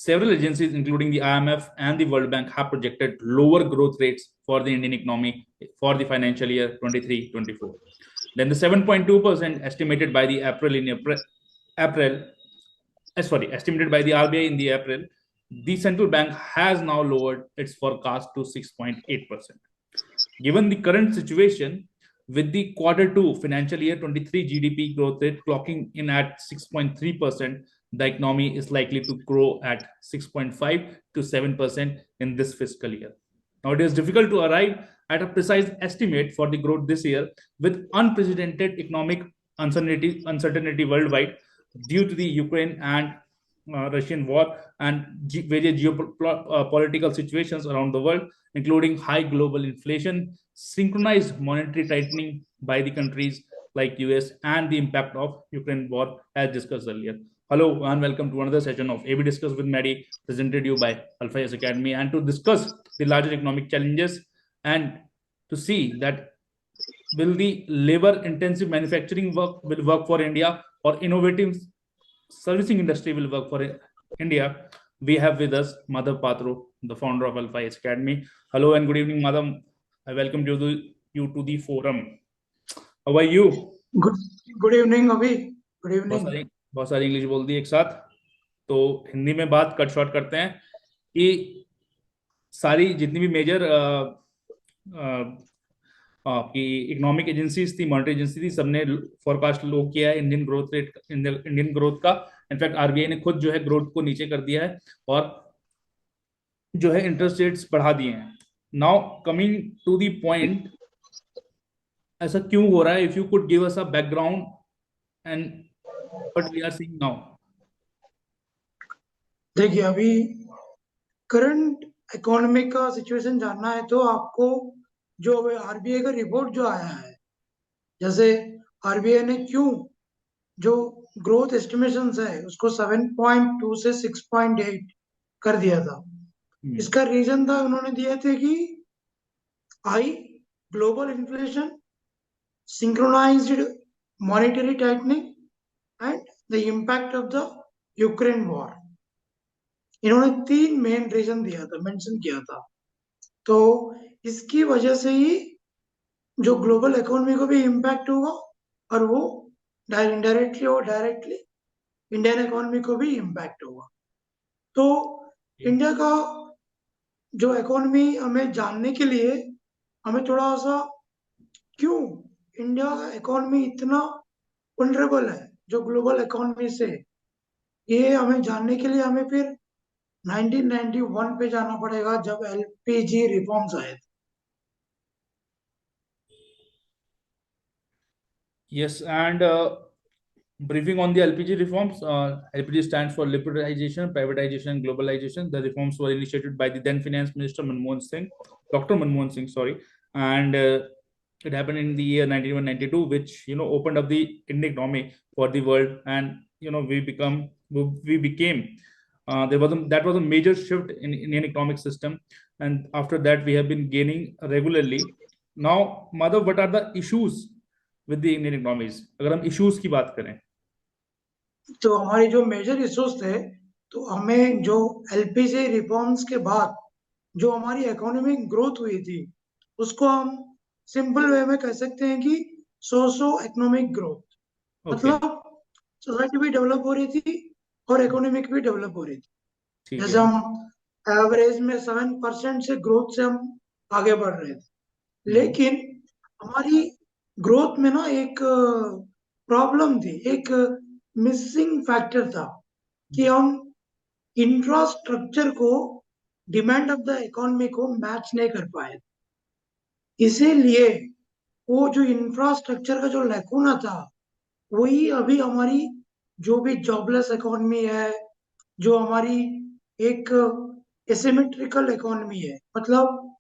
Several agencies, including the IMF and the World Bank, have projected lower growth rates for the Indian economy for the financial year 23-24 than the 7.2% estimated by the April, estimated by the RBI in the April. The central bank has now lowered its forecast to 6.8%. Given the current situation, with the quarter two financial year 23 GDP growth rate clocking in at 6.3%, the economy is likely to grow at 6.5 to 7% in this fiscal year. Now, it is difficult to arrive at a precise estimate for the growth this year with unprecedented economic uncertainty worldwide due to the Ukraine and Russian war and various geopolitical situations around the world, including high global inflation, synchronized monetary tightening by the countries like US, and the impact of Ukraine war, as discussed earlier. Hello and welcome to another session of AB Discuss with Maddie, presented to you by Alpha S Academy, and to discuss the larger economic challenges and to see that will the labor-intensive manufacturing will work for India, or innovative servicing industry will work for India. We have with us Madhav Patro, the founder of Alpha S Academy. Hello and good evening, Madhav. I welcome you to the forum. How are you? Good evening, Abhi. Good evening. बहुत सारी English बोल दी एक साथ, तो हिंदी में बात cut short करते हैं कि सारी जितनी भी मेजर आपकी इकोनॉमिक एजेंसीज थी, मॉनेटरी एजेंसी थी, सबने फोरकास्ट लो किया है Indian growth rate, Indian growth का। इनफैक्ट आरबीआई ने खुद जो है ग्रोथ को नीचे कर दिया है और जो है इंटरेस्ट रेट्स बढ़ा दिए हैं। Now coming to the point, ऐसा क्यों हो रहा है? If you could give us a background and what we are seeing now. देखिए, अभी करंट इकोनॉमी का सिचुएशन जानना है तो आपको जो आरबीआई का रिपोर्ट जो आया है, जैसे आरबीआई ने क्यों जो ग्रोथ एस्टिमेशंस है उसको 7.2 से 6.8 कर दिया था, इसका रीजन था उन्होंने दिए थे कि high global inflation, synchronised monetary tightening and the impact of the Ukraine war. इन्होंने 3 मेन रीजन दिया था, मेंशन किया था। तो इसकी वजह से ही जो ग्लोबल इकोनॉमी को भी इम्पैक्ट होगा और वो इनडायरेक्टली और डायरेक्टली इंडियन इकोनॉमी को भी इम्पैक्ट होगा। तो इंडिया का जो इकोनॉमी हमें जानने के लिए हमें थोड़ा सा क्यों इंडिया का इकोनॉमी इतना वल्नरेबल है जो ग्लोबल इकोनॉमी से, ये हमें जानने के लिए हमें फिर 1991 पे जाना पड़ेगा जब एलपीजी रिफॉर्म्स आए थे। Yes, and briefing on the LPG reforms. LPG stands for liberalization, privatization, and globalization. The reforms were initiated by the then Finance Minister Manmohan Singh, Dr. Manmohan Singh, sorry, and it happened in the year 1992, which opened up the Indian economy for the world, and we became that was a major shift in Indian economic system, and after that we have been gaining regularly. Now, Madhav, what are the issues with the Indian economies? अगर हम issues की बात करें तो हमारे जो major issues थे, तो हमें जो एलपीजी रिफॉर्म्स के बाद जो हमारी इकोनॉमिक ग्रोथ हुई थी उसको हम सिंपल वे में कह सकते हैं कि सोशो इकोनॉमिक ग्रोथ। मतलब सोसाइटी भी डेवलप हो रही थी और इकोनॉमिक भी डेवलप हो रही थी। जैसे हम एवरेज में 7% से ग्रोथ से हम आगे बढ़ रहे थे, लेकिन हमारी ग्रोथ में ना एक प्रॉब्लम थी, एक मिसिंग फैक्टर था कि हम इंफ्रास्ट्रक्चर को डिमांड ऑफ द इकोनॉमी को मैच नहीं कर पाए। इसीलिए वो जो इंफ्रास्ट्रक्चर का जो लैकुना था, वही अभी हमारी जो भी जॉबलेस इकोनॉमी है, जो हमारी एक एसिमेट्रिकल इकोनॉमी है, मतलब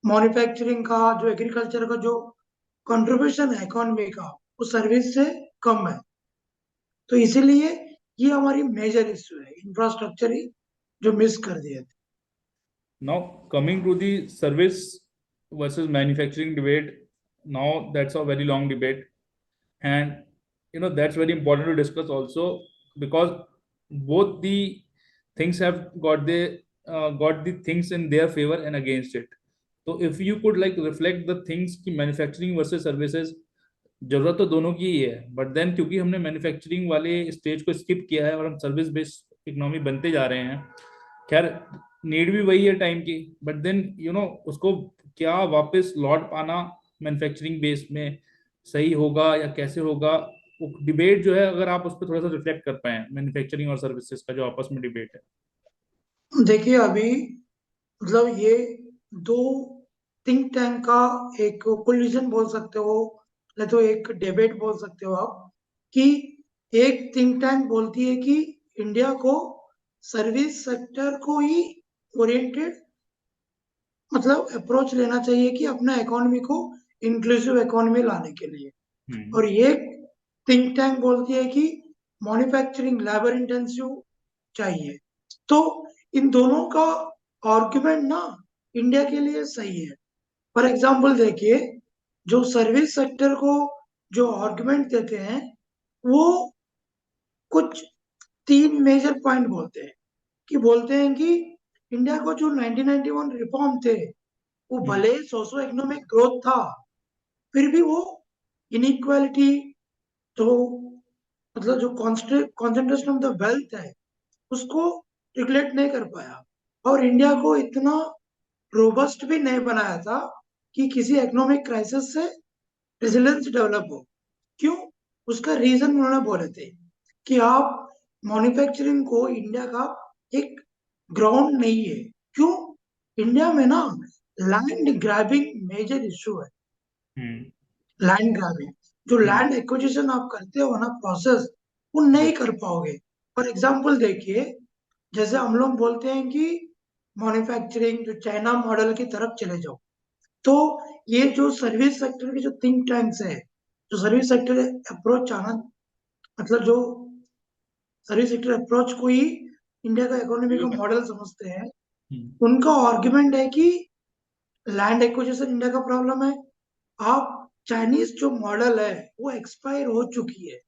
मैन्युफैक्चरिंग का, जो एग्रीकल्चर का जो कंट्रीब्यूशन है इकोनॉमी का, वो सर्विस से कम है। तो इसीलिए ये हमारी मेजर इश्यू है, इंफ्रास्ट्रक्चर ही जो मिस कर दिए थे। Now coming to the service versus manufacturing debate, now that's a very long debate, and that's very important to discuss also, because both the things have got the things in their favor and against it. So if you could like reflect the things की manufacturing versus services, जरूरत तो दोनों की ही है, but then क्योंकि हमने manufacturing वाले stage को स्किप किया है और हम सर्विस बेस्ड इकोनॉमी बनते जा रहे हैं, खैर नीड भी वही है टाइम की, बट देन उसको क्या वापस लौट पाना मैन्युफैक्चरिंग बेस में सही होगा या कैसे होगा, वो डिबेट जो है, अगर आप उस पर थोड़ा सा रिफ्लेक्ट कर पाए, मैन्युफैक्चरिंग और सर्विसेज का जो आपस में डिबेट है। देखिए अभी मतलब ये दो थिंक टैंक का एक कोलिजन बोल सकते हो, या तो एक डिबेट बोल सकते हो आप, कि एक थिंक टैंक बोलती है कि इंडिया को सर्विस सेक्टर को ही ओरिएंटेड मतलब अप्रोच लेना चाहिए कि अपना इकोनॉमी को इंक्लूसिव इकोनॉमी लाने के लिए, और ये थिंक टैंक बोलती है कि मैन्युफैक्चरिंग लेबर इंटेंसिव चाहिए। तो इन दोनों का आर्गुमेंट ना इंडिया के लिए सही है। फॉर एग्जाम्पल देखिए, जो सर्विस सेक्टर को जो आर्गुमेंट देते हैं वो कुछ तीन मेजर पॉइंट बोलते हैं, कि बोलते हैं कि इंडिया को जो 1991 रिफॉर्म थे वो भले सोशो इकोनॉमिक ग्रोथ था, फिर भी वो इनइक्वालिटी, तो मतलब जो कॉन्सेंट्रेशन ऑफ द वेल्थ है उसको रिगुलेट नहीं कर पाया, और इंडिया को इतना रोबस्ट भी नहीं बनाया था कि किसी इकोनॉमिक क्राइसिस से रेजिलियंस डेवलप हो। क्यों? उसका रीजन उन्होंने बोले थे कि आप मैन्युफैक्चरिंग को इंडिया का एक ग्राउंड नहीं है। क्यों? इंडिया में ना लैंड ग्रैबिंग मेजर इशू है। लैंड ग्रैबिंग, जो लैंड एक्विजिशन आप करते हो ना प्रोसेस, वो नहीं कर पाओगे। फॉर एग्जाम्पल देखिए, जैसे हम लोग बोलते हैं कि मैन्युफैक्चरिंग जो चाइना मॉडल की तरफ चले जाओ, तो ये जो सर्विस सेक्टर के जो थिंक टैंक्स है, जो सर्विस सेक्टर अप्रोच आना मतलब जो सर्विस सेक्टर अप्रोच को ही इंडिया का इकोनॉमी का मॉडल समझते हैं, उनका आर्ग्यूमेंट है कि लैंड एक्विजिशन इंडिया का प्रॉब्लम है। आप चाइनीज जो मॉडल है वो एक्सपायर हो चुकी है,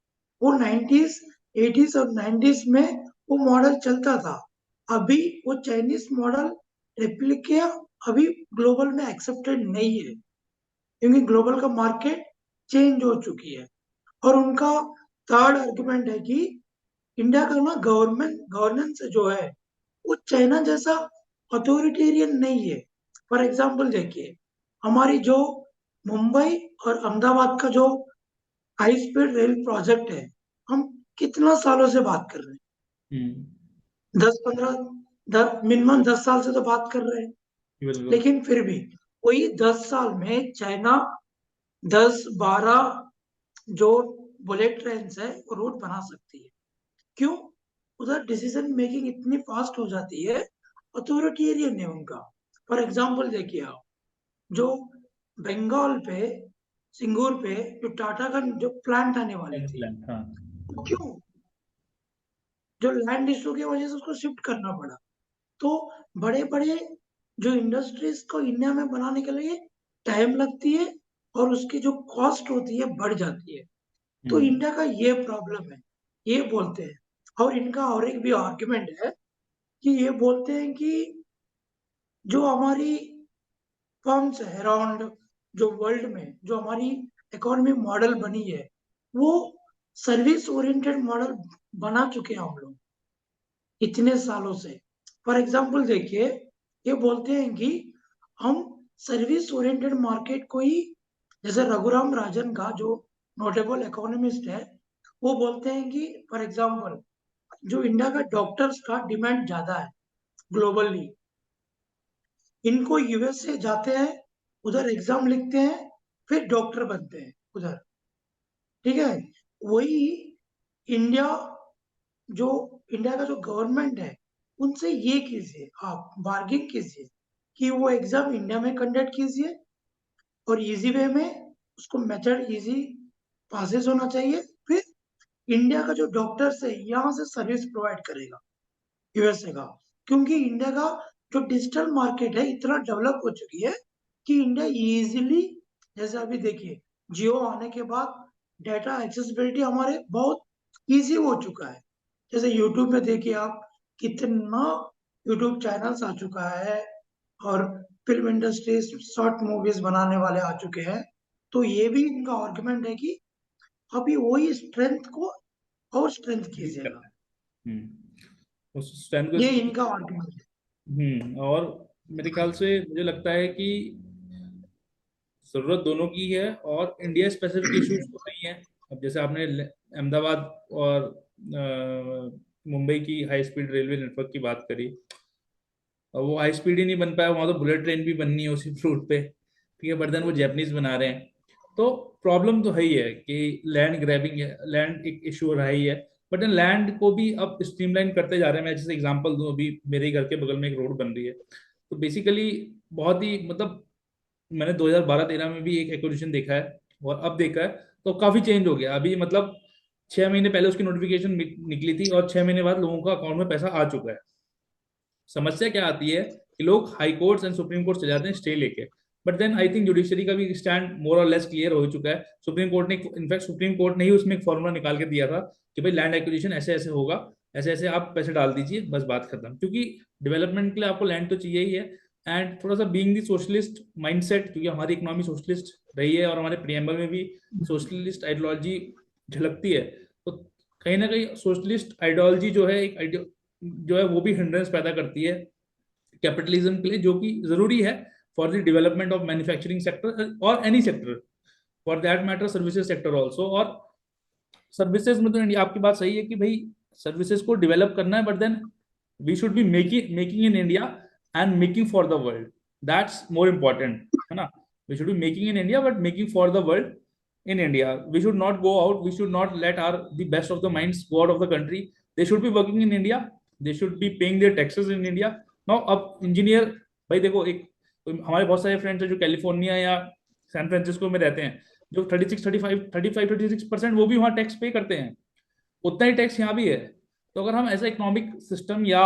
वो 90s 80s और 90s में वो मॉडल चलता था। अभी वो चाइनीज मॉडल रेप्लिका अभी ग्लोबल में एक्सेप्टेड नहीं है, क्योंकि ग्लोबल का मार्केट चेंज हो चुकी है। और उनका थर्ड आर्गुमेंट है कि इंडिया का ना गवर्नेंस जो है वो चाइना जैसा अथॉरिटेरियन नहीं है। फॉर एग्जाम्पल देखिए, हमारी जो मुंबई और अहमदाबाद का जो हाई स्पीड रेल प्रोजेक्ट है, हम कितना सालों से बात कर रहे हैं, 10-15 मिनिमम 10 साल से तो बात कर रहे हैं। बिल्कुल। लेकिन फिर भी वही 10 साल में चाइना 10-12 जो बुलेट ट्रेन है वो रूट बना सकती है। क्यों? उधर डिसीजन मेकिंग इतनी फास्ट हो जाती है, अथॉरिटेरियन है उनका। फॉर एग्जाम्पल देखिए आप, जो बंगाल पे सिंगूर पे जो टाटा का जो प्लांट आने वाली थी, हाँ। क्यों? जो लैंड इशू की वजह से उसको शिफ्ट करना पड़ा। तो बड़े बड़े जो इंडस्ट्रीज को इंडिया में बनाने के लिए टाइम लगती है, और उसकी जो कॉस्ट होती है बढ़ जाती है। तो इंडिया का ये प्रॉब्लम है, ये बोलते हैं। और इनका और एक भी आर्ग्यूमेंट है कि ये बोलते हैं कि जो हमारी फर्म्स है अराउंड जो वर्ल्ड में जो हमारी इकोनॉमी मॉडल बनी है, वो सर्विस ओरिएंटेड मॉडल बना चुके हैं हम लोग इतने सालों से। फॉर एग्जाम्पल देखिए, ये बोलते हैं कि हम सर्विस ओरिएंटेड मार्केट को ही, जैसे रघुराम राजन का जो नोटेबल इकोनॉमिस्ट है, वो बोलते हैं कि फॉर एग्जाम्पल जो इंडिया का डॉक्टर्स का डिमांड ज्यादा है ग्लोबली, इनको यूएसए जाते हैं, उधर एग्जाम लिखते हैं, फिर डॉक्टर बनते हैं उधर। ठीक है? वही इंडिया जो इंडिया का जो गवर्नमेंट है, उनसे ये कीजिए, आप बार्गिंग कीजिए कि वो एग्जाम इंडिया में कंडक्ट कीजिए, और इजी वे में उसको मेथड इजी पासेस होना चाहिए। फिर इंडिया का जो डॉक्टर्स है यहाँ से सर्विस प्रोवाइड करेगा यूएसए का। क्योंकि इंडिया का जो डिजिटल मार्केट है इतना डेवलप हो चुकी है कि इंडिया इजीली, जैसे अभी देखिए जियो आने के बाद डाटा एक्सेसिबिलिटी हमारे बहुत इजी हो चुका है। जैसे यूट्यूब में देखिए आप, कितना यूट्यूब चैनल्स आ चुका है और फिल्म इंडस्ट्रीज शॉर्ट मूवीज बनाने वाले आ चुके हैं। तो ये भी इनका आर्गुमेंट है कि अभी वही स्ट्रेंथ को और स्ट्रेंथ यूज कीजिएगा। करना है। उस स्ट्रेंथ ये को। इनका आर्गुमेंट है। और मेरे ख्याल से मुझे लगता है कि जरूरत दोनों की है, और इंडिया स्पेसिफिक इश्यूज तो नहीं है। अब जैसे आपने अहमदाबाद और मुंबई की हाई स्पीड रेलवे नेटवर्क की बात करी, और वो हाई स्पीड ही नहीं बन पाया, वहां तो बुलेट ट्रेन भी बननी है उसी रूट पे, ठीक है, बट देन वो जैपनीज बना रहे हैं। तो प्रॉब्लम तो है ही है कि लैंड ग्रैबिंग है, लैंड एक इशू रहा ही है। बट देन लैंड को भी अब स्ट्रीमलाइन करते जा रहे हैं। मैं जैसे एग्जांपल दूं, अभी मेरे ही घर के बगल में एक रोड बन रही है, तो बेसिकली बहुत ही मतलब मैंने 2012-13 में भी एक एक्विजिशन देखा है और अब देखा है, तो काफी चेंज हो गया अभी। मतलब 6 महीने पहले उसकी नोटिफिकेशन निकली थी और 6 महीने बाद लोगों का अकाउंट में पैसा आ चुका है। समस्या क्या आती है कि लोग high courts and supreme court चले जाते हैं स्टे लेके। But then I think judiciary का भी स्टैंड मोर और लेस क्लियर हो चुका है। सुप्रीम कोर्ट ने, इनफैक्ट सुप्रीम कोर्ट ने ही उसमें एक फॉर्मूला निकाल के दिया था कि भाई लैंड एक्विजिशन ऐसे ऐसे होगा, ऐसे ऐसे आप पैसे डाल दीजिए, बस बात खत्म। क्योंकि डेवलपमेंट के लिए आपको लैंड तो चाहिए ही है। एंड थोड़ा सा बीइंग दी सोशलिस्ट माइंडसेट, क्योंकि हमारी इकोनॉमी सोशलिस्ट रही है और हमारे प्रियम्बल में भी सोशलिस्ट आइडियोलॉजी झलकती है, तो कहीं ना कहीं सोशलिस्ट आइडियोलॉजी जो है एक जो है वो भी हिंड्रेंस पैदा करती है कैपिटलिज्म के लिए, जो कि जरूरी है for the development of manufacturing sector और any sector for that matter, services sector also. और सर्विसेज में तो आपकी बात सही है कि भाई सर्विसेज को डेवलप करना है, but then we should be making in India and making for the world. That's more important, है ना। We should be making in India but making for the world in India. We should not go out. We should not let our the best of the minds go out of the country. They should be working in India. They should be paying their taxes in India. Now, अब engineer, भाई देखो, एक हमारे बहुत सारे friends हैं जो California या सैन फ्रांसिस्को में रहते हैं, जो 36 35 36% वो भी वहाँ टैक्स पे करते हैं। उतना ही टैक्स यहाँ भी है। तो अगर हम ऐसा इकोनॉमिक सिस्टम या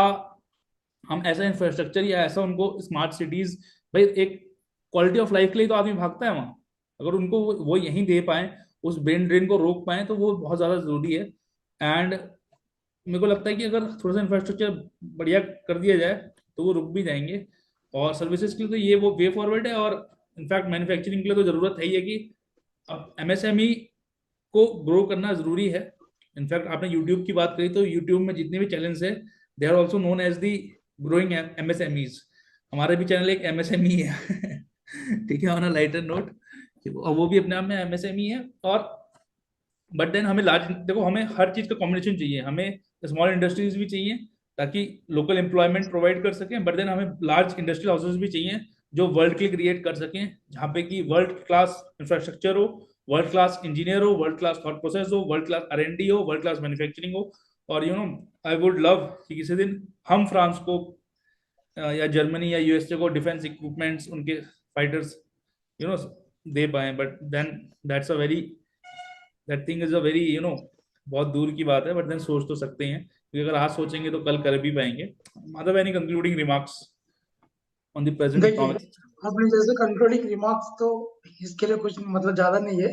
हम ऐसा इंफ्रास्ट्रक्चर या ऐसा उनको स्मार्ट सिटीज, भाई एक क्वालिटी ऑफ लाइफ के लिए तो आदमी भागता है वहाँ, अगर उनको वो यहीं दे पाए, उस ब्रेन ड्रेन को रोक पाए, तो वो बहुत ज्यादा जरूरी है। एंड मेरे को लगता है कि अगर थोड़ा सा इंफ्रास्ट्रक्चर बढ़िया कर दिया जाए तो वो रुक भी जाएंगे। और सर्विसेज के लिए तो ये वो वे फॉरवर्ड है। और इनफैक्ट मैन्युफैक्चरिंग के लिए तो जरूरत है ही है कि अब एमएसएमई को ग्रो करना जरूरी है। इनफैक्ट आपने यूट्यूब की बात करी, तो यूट्यूब में जितने भी चैनल्स है, they are also known as the growing MSMEs. हमारा भी चैनल एक एमएसएमई है ठीक है, ऑन अ लाइटर नोट, वो भी अपने आप में एमएसएमई है। और बट देन हमें लार्ज, देखो हमें हर चीज का कॉम्बिनेशन चाहिए। हमें स्मॉल इंडस्ट्रीज भी चाहिए ताकि लोकल एम्प्लॉयमेंट प्रोवाइड कर सकें, बट देन हमें लार्ज इंडस्ट्रियल हाउसेज भी चाहिए जो वर्ल्ड के लिए क्रिएट कर सकें, जहाँ पे कि वर्ल्ड क्लास इंफ्रास्ट्रक्चर हो, वर्ल्ड क्लास इंजीनियर हो, वर्ल्ड क्लास थॉट प्रोसेस हो, वर्ल्ड क्लास R&D हो, वर्ल्ड क्लास मैन्युफैक्चरिंग हो। और आई वुड लव कि किसी दिन हम फ्रांस को या जर्मनी या यूएसए को डिफेंस इक्विपमेंट्स, उनके फाइटर्स यू नो दे पाए। But then that's a very, that thing is a very बहुत दूर की बात है। बट देन सोच तो सकते हैं, क्योंकि अगर आज सोचेंगे तो कल कर भी पाएंगे। मतलब any concluding remarks on the present देखिए, इकोनॉमिक। आपने जैसे कंक्लूडिंग रिमार्क्स, तो इसके लिए कुछ मतलब ज्यादा नहीं है।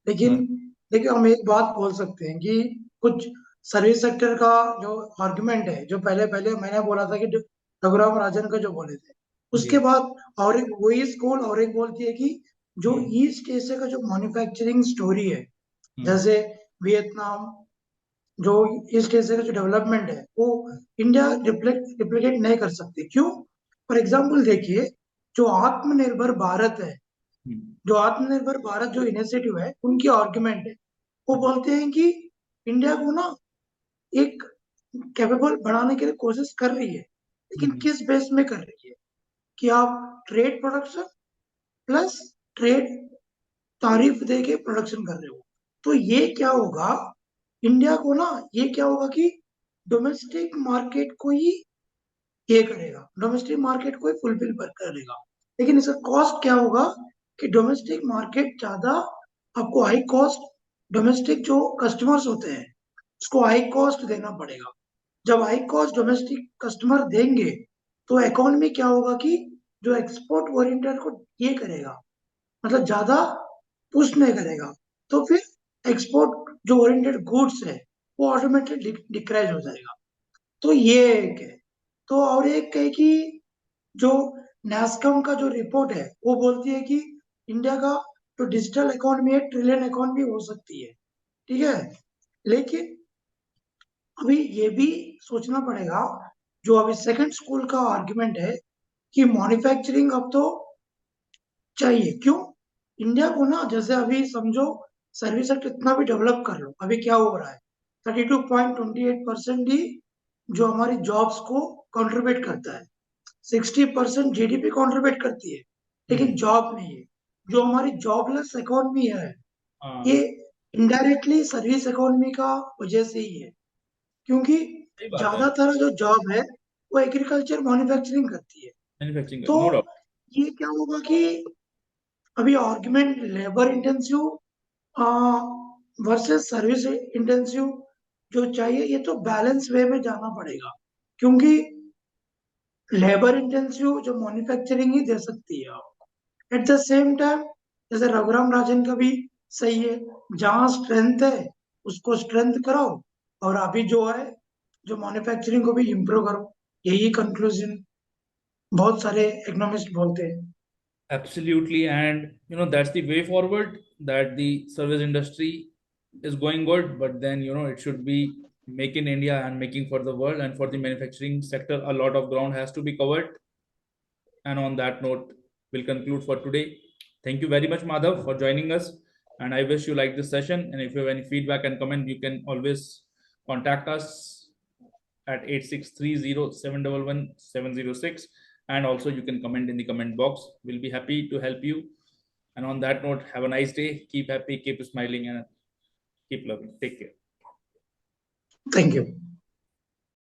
लेकिन हाँ देखिए, हम एक बात बोल सकते हैं कि कुछ सर्विस सेक्टर का जो आर्गुमेंट है, जो पहले पहले मैंने बोला था कि रघुराम राजन का जो बोले थे, जी। उसके बाद और एक वही स्कूल और एक बोलती है कि जो हम्म ईस्ट एशिया का जो मैन्युफैक्चरिंग स्टोरी है, हम्म जैसे वियतनाम, जो ईस्ट एशिया का जो डेवलपमेंट है, वो इंडिया रिप्लिकेट नहीं कर सकती। क्यों? फॉर एग्जाम्पल देखिए, जो आत्मनिर्भर भारत है, हम्म जो आत्मनिर्भर भारत जो इनिशिएटिव है, उनकी आर्ग्यूमेंट है, वो बोलते हैं कि इंडिया को ना एक कैपेबल बनाने के लिए कोशिश कर रही है, लेकिन हम्म किस बेस में कर रही है? कि आप ट्रेड प्रोडक्शन प्लस ट्रेड तारीफ दे के प्रोडक्शन कर रहे हो। तो ये क्या होगा, इंडिया को ना, ये क्या होगा कि डोमेस्टिक मार्केट को ही ये करेगा, डोमेस्टिक मार्केट को ही फुलफिल करेगा। लेकिन इसका कॉस्ट क्या होगा कि डोमेस्टिक मार्केट ज्यादा आपको हाई कॉस्ट, डोमेस्टिक जो कस्टमर्स होते हैं उसको हाई कॉस्ट देना पड़ेगा। जब हाई कॉस्ट डोमेस्टिक कस्टमर देंगे, तो इकोनॉमी क्या होगा कि जो एक्सपोर्ट ओरिएंटेड को ये करेगा, मतलब ज्यादा पुश नहीं करेगा, तो फिर एक्सपोर्ट जो ओरिएंटेड गुड्स है वो ऑटोमेटिक डिक्राइज हो जाएगा। तो ये एक है। तो और एक है कि जो NASSCOM का जो रिपोर्ट है वो बोलती है कि इंडिया का जो डिजिटल इकोनॉमी है ट्रिलियन इकोनॉमी हो सकती है, ठीक है। लेकिन अभी ये भी सोचना पड़ेगा, जो अभी सेकंड स्कूल का आर्गुमेंट है कि मैन्युफैक्चरिंग अब तो चाहिए। क्यों? इंडिया को ना, जैसे अभी समझो सर्विस सेक्टर इतना भी डेवलप कर लो, अभी क्या हो रहा है, 32.28% ही जो हमारी जॉब्स को कंट्रीब्यूट करता है, 60% जीडीपी कंट्रीब्यूट करती है, लेकिन जॉब नहीं है। जो हमारी जॉबलेस इकोनॉमी है हाँ, ये इनडायरेक्टली सर्विस इकोनॉमी का वजह से ही है, क्योंकि सही बात है। ज्यादातर जो जॉब है वो एग्रीकल्चर मैन्युफैक्चरिंग करती है। मैन्युफैक्चरिंग, तो नो डाउट। ये क्या होगा कि अभी argument labour intensive versus service intensive जो चाहिए, ये तो बैलेंस वे में जाना पड़ेगा, क्योंकि लेबर इंटेंसिव जो मैन्युफैक्चरिंग ही दे सकती है एट द सेम टाइम। जैसे रघुराम राजन का भी सही है, जहाँ स्ट्रेंथ है उसको स्ट्रेंथ करो, और अभी जो है जो मैन्युफैक्चरिंग को भी इम्प्रूव करो, यही कंक्लूजन बहुत सारे इकोनॉमिस्ट बोलते हैं। Absolutely, and that's the way forward. That the service industry is going good, but then it should be make in India and making for the world, and for the manufacturing sector, a lot of ground has to be covered. And on that note, we'll conclude for today. Thank you very much, Madhav, for joining us. And I wish you like this session. And if you have any feedback and comment, you can always contact us at 8630711706. And also you can comment in the comment box. We'll be happy to help you. And on that note, have a nice day. Keep happy, keep smiling, and keep loving. Take care. Thank you.